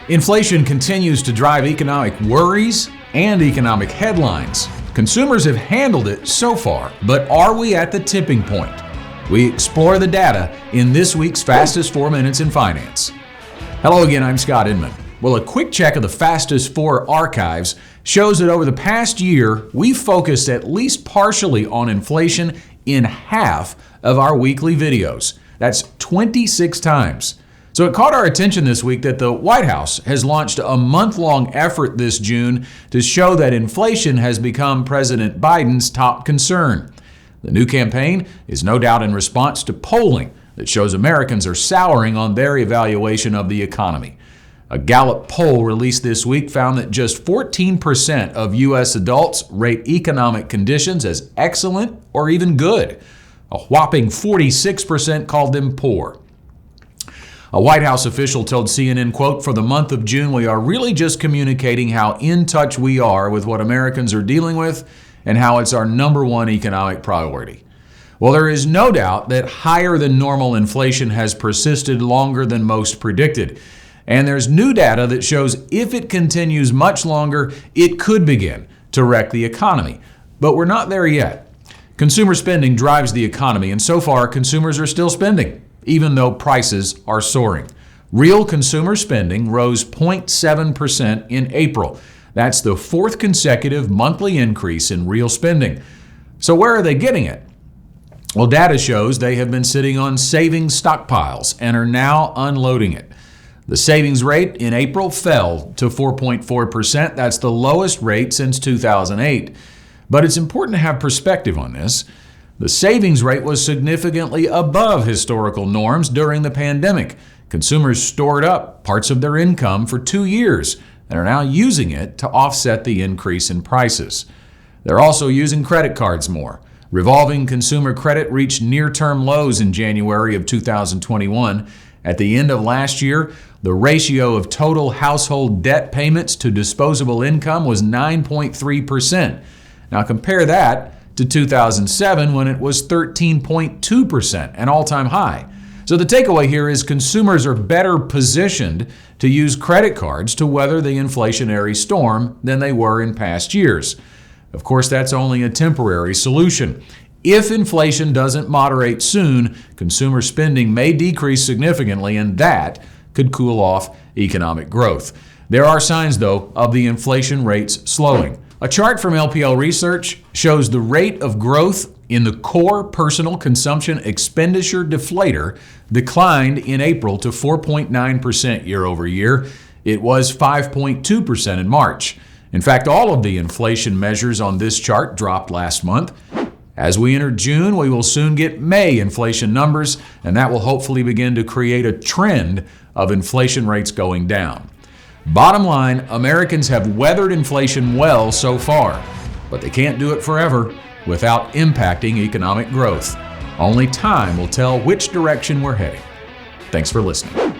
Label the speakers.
Speaker 1: Inflation continues to drive economic worries and economic headlines. Consumers have handled it so far, but are we at the tipping point? We explore the data in this week's Fastest 4 Minutes in Finance. Hello again, I'm Scott Inman. Well, a quick check of the Fastest 4 archives shows that over the past year, we've focused at least partially on inflation in half of our weekly videos. That's 26 times. So it caught our attention this week that the White House has launched a month-long effort this June to show that inflation has become President Biden's top concern. The new campaign is no doubt in response to polling that shows Americans are souring on their evaluation of the economy. A Gallup poll released this week found that just 14% of U.S. adults rate economic conditions as excellent or even good. A whopping 46% called them poor. A White House official told CNN, quote, "For the month of June, we are really just communicating how in touch we are with what Americans are dealing with and how it's our number one economic priority." Well, there is no doubt that higher than normal inflation has persisted longer than most predicted. And there's new data that shows if it continues much longer, it could begin to wreck the economy. But we're not there yet. Consumer spending drives the economy, and so far, consumers are still spending, even though prices are soaring. Real consumer spending rose 0.7% in April. That's the fourth consecutive monthly increase in real spending. So where are they getting it? Well, data shows they have been sitting on savings stockpiles and are now unloading it. The savings rate in April fell to 4.4%. That's the lowest rate since 2008. But it's important to have perspective on this. The savings rate was significantly above historical norms during the pandemic. Consumers stored up parts of their income for 2 years and are now using it to offset the increase in prices. They're also using credit cards more. Revolving consumer credit reached near-term lows in January of 2021. At the end of last year, the ratio of total household debt payments to disposable income was 9.3%. Now compare that to 2007 when it was 13.2%, an all-time high. So the takeaway here is consumers are better positioned to use credit cards to weather the inflationary storm than they were in past years. Of course, that's only a temporary solution. If inflation doesn't moderate soon, consumer spending may decrease significantly, and that could cool off economic growth. There are signs, though, of the inflation rates slowing. A chart from LPL Research shows the rate of growth in the core personal consumption expenditure deflator declined in April to 4.9% year over year. It was 5.2% in March. In fact, all of the inflation measures on this chart dropped last month. As we enter June, we will soon get May inflation numbers, and that will hopefully begin to create a trend of inflation rates going down. Bottom line, Americans have weathered inflation well so far, but they can't do it forever without impacting economic growth. Only time will tell which direction we're heading. Thanks for listening.